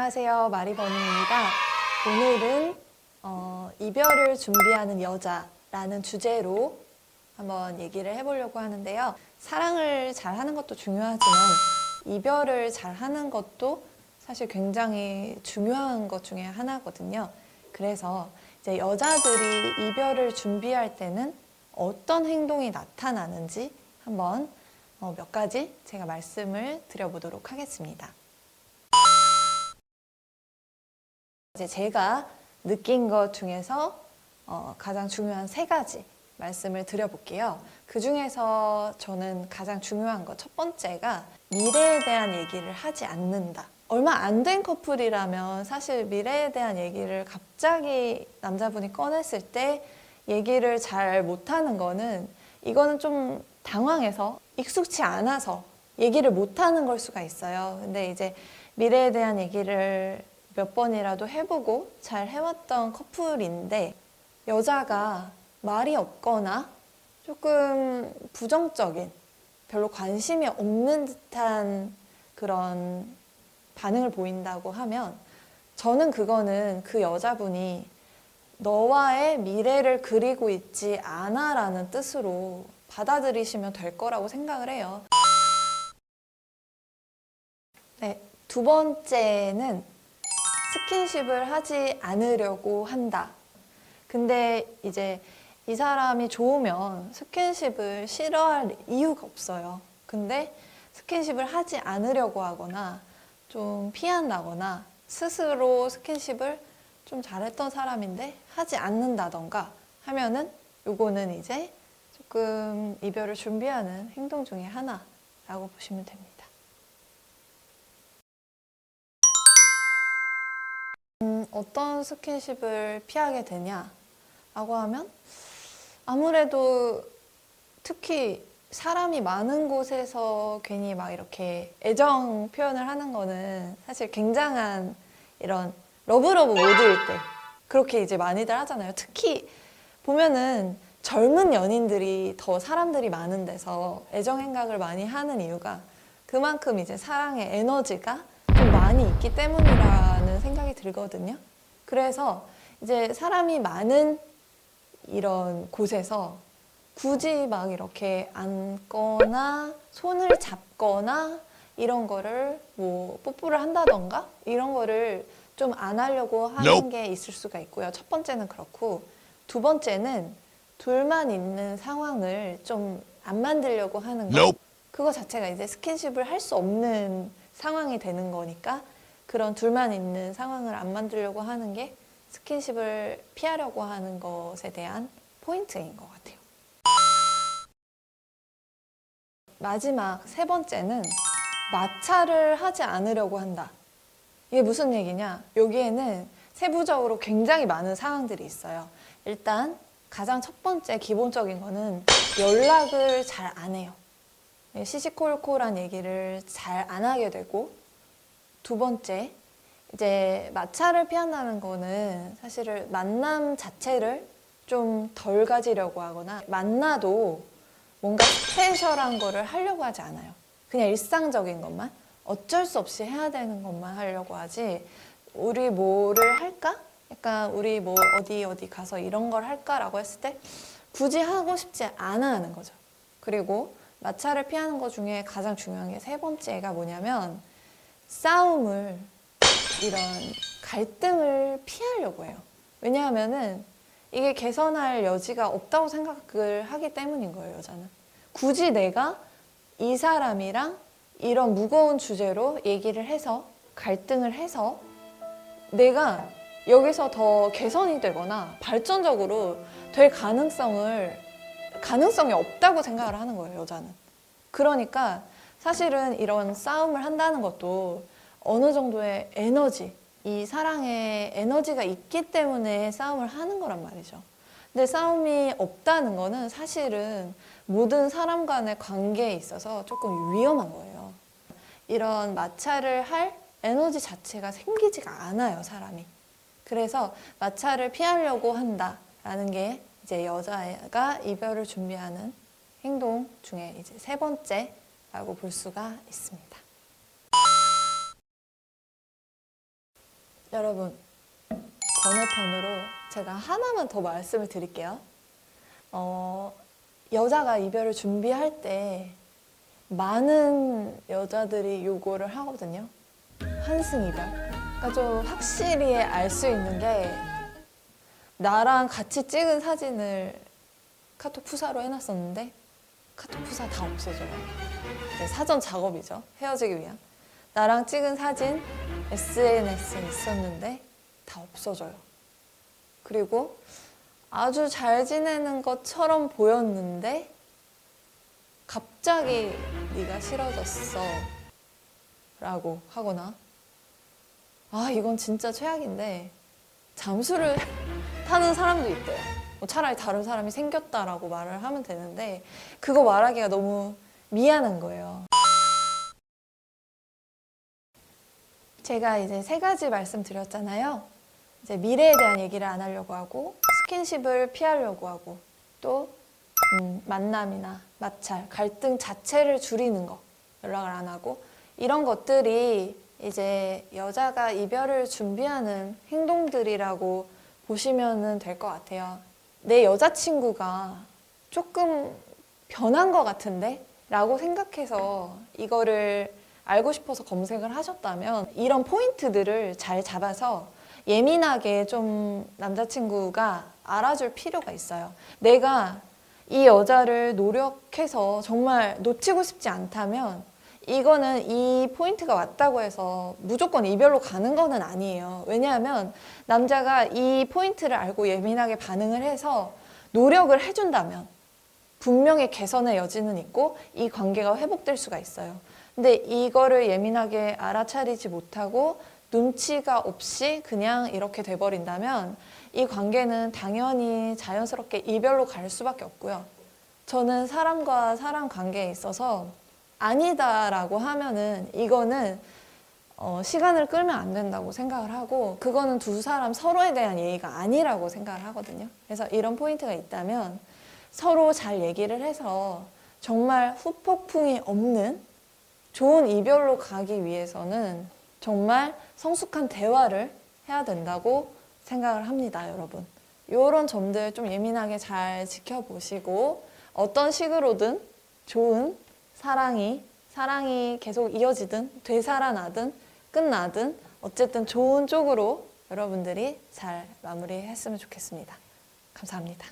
안녕하세요. 마리버니입니다. 오늘은 이별을 준비하는 여자라는 주제로 한번 얘기를 해보려고 하는데요. 사랑을 잘 하는 것도 중요하지만 이별을 잘 하는 것도 사실 굉장히 중요한 것 중에 하나거든요. 그래서 이제 여자들이 이별을 준비할 때는 어떤 행동이 나타나는지 한번 몇 가지 제가 말씀을 드려보도록 하겠습니다. 이제 제가 느낀 것 중에서 가장 중요한 3가지 말씀을 드려볼게요. 그 중에서 저는 가장 중요한 거 첫 번째가 미래에 대한 얘기를 하지 않는다. 얼마 안 된 커플이라면 사실 미래에 대한 얘기를 갑자기 남자분이 꺼냈을 때 얘기를 잘 못하는 거는 이거는 좀 당황해서 익숙치 않아서 얘기를 못하는 걸 수가 있어요. 근데 이제 미래에 대한 얘기를 몇 번이라도 해보고 잘 해왔던 커플인데 여자가 말이 없거나 조금 부정적인 별로 관심이 없는 듯한 그런 반응을 보인다고 하면 저는 그거는 그 여자분이 너와의 미래를 그리고 있지 않아 라는 뜻으로 받아들이시면 될 거라고 생각을 해요. 네, 두 번째는 스킨십을 하지 않으려고 한다. 근데 이제 이 사람이 좋으면 스킨십을 싫어할 이유가 없어요. 근데 스킨십을 하지 않으려고 하거나 좀 피한다거나 스스로 스킨십을 좀 잘했던 사람인데 하지 않는다던가 하면은 요거는 이제 조금 이별을 준비하는 행동 중에 하나라고 보시면 됩니다. 어떤 스킨십을 피하게 되냐라고 하면 아무래도 특히 사람이 많은 곳에서 괜히 막 이렇게 애정 표현을 하는 거는 사실 굉장한 이런 러브러브 모드일 때 그렇게 이제 많이들 하잖아요. 특히 보면은 젊은 연인들이 더 사람들이 많은 데서 애정 행각을 많이 하는 이유가 그만큼 이제 사랑의 에너지가 좀 많이 있기 때문이라는 생각이 들거든요. 그래서 이제 사람이 많은 이런 곳에서 굳이 막 이렇게 안거나 손을 잡거나 이런 거를 뭐 뽀뽀를 한다던가 이런 거를 좀 안 하려고 하는 게 있을 수가 있고요. 첫 번째는 그렇고 두 번째는 둘만 있는 상황을 좀 안 만들려고 하는 거. 그거 자체가 이제 스킨십을 할 수 없는 상황이 되는 거니까 그런 둘만 있는 상황을 안 만들려고 하는 게 스킨십을 피하려고 하는 것에 대한 포인트인 것 같아요. 마지막 3번째는 마찰을 하지 않으려고 한다. 이게 무슨 얘기냐? 여기에는 세부적으로 굉장히 많은 상황들이 있어요. 일단 가장 첫 번째 기본적인 거는 연락을 잘 안 해요. 시시콜콜한 얘기를 잘 안 하게 되고 두 번째 이제 마찰을 피한다는 거는 사실은 만남 자체를 좀 덜 가지려고 하거나 만나도 뭔가 스페셜한 거를 하려고 하지 않아요. 그냥 일상적인 것만 어쩔 수 없이 해야 되는 것만 하려고 하지 우리 뭐를 할까? 약간 우리 뭐 어디 가서 이런 걸 할까라고 했을 때 굳이 하고 싶지 않아 하는 거죠. 그리고 마찰을 피하는 것 중에 가장 중요한 게 3번째가 뭐냐면 싸움을 이런 갈등을 피하려고 해요. 왜냐하면은 이게 개선할 여지가 없다고 생각을 하기 때문인 거예요, 여자는. 굳이 내가 이 사람이랑 이런 무거운 주제로 얘기를 해서 갈등을 해서 내가 여기서 더 개선이 되거나 발전적으로 될 가능성이 없다고 생각을 하는 거예요, 여자는. 그러니까 사실은 이런 싸움을 한다는 것도 어느 정도의 에너지, 이 사랑의 에너지가 있기 때문에 싸움을 하는 거란 말이죠. 근데 싸움이 없다는 거는 사실은 모든 사람 간의 관계에 있어서 조금 위험한 거예요. 이런 마찰을 할 에너지 자체가 생기지가 않아요, 사람이. 그래서 마찰을 피하려고 한다라는 게 이제 여자가 이별을 준비하는 행동 중에 이제 3번째라고 볼 수가 있습니다. 여러분, 번외편으로 제가 하나만 더 말씀을 드릴게요. 여자가 이별을 준비할 때 많은 여자들이 요구를 하거든요. 환승 이별. 그러니까 좀 확실히 알 수 있는 게 나랑 같이 찍은 사진을 카톡 푸사로 해놨었는데 카톡 푸사 다 없어져요. 이제 사전 작업이죠. 헤어지기 위한. 나랑 찍은 사진 SNS에 있었는데 다 없어져요. 그리고 아주 잘 지내는 것처럼 보였는데 갑자기 네가 싫어졌어 라고 하거나 이건 진짜 최악인데 잠수를 타는 사람도 있대요. 뭐 차라리 다른 사람이 생겼다라고 말을 하면 되는데 그거 말하기가 너무 미안한 거예요. 제가 이제 3가지 말씀드렸잖아요. 이제 미래에 대한 얘기를 안 하려고 하고 스킨십을 피하려고 하고 또 만남이나 마찰, 갈등 자체를 줄이는 거, 연락을 안 하고 이런 것들이 이제 여자가 이별을 준비하는 행동들이라고 보시면 될 것 같아요. 내 여자친구가 조금 변한 것 같은데? 라고 생각해서 이거를 알고 싶어서 검색을 하셨다면 이런 포인트들을 잘 잡아서 예민하게 좀 남자친구가 알아줄 필요가 있어요. 내가 이 여자를 노력해서 정말 놓치고 싶지 않다면 이거는 이 포인트가 왔다고 해서 무조건 이별로 가는 거는 아니에요. 왜냐하면 남자가 이 포인트를 알고 예민하게 반응을 해서 노력을 해준다면 분명히 개선의 여지는 있고 이 관계가 회복될 수가 있어요. 근데 이거를 예민하게 알아차리지 못하고 눈치가 없이 그냥 이렇게 돼버린다면 이 관계는 당연히 자연스럽게 이별로 갈 수밖에 없고요. 저는 사람과 사람 관계에 있어서 아니다라고 하면은 이거는 시간을 끌면 안 된다고 생각을 하고 그거는 두 사람 서로에 대한 예의가 아니라고 생각을 하거든요. 그래서 이런 포인트가 있다면 서로 잘 얘기를 해서 정말 후폭풍이 없는 좋은 이별로 가기 위해서는 정말 성숙한 대화를 해야 된다고 생각을 합니다, 여러분. 이런 점들 좀 예민하게 잘 지켜보시고 어떤 식으로든 좋은 사랑이 계속 이어지든 되살아나든 끝나든 어쨌든 좋은 쪽으로 여러분들이 잘 마무리했으면 좋겠습니다. 감사합니다.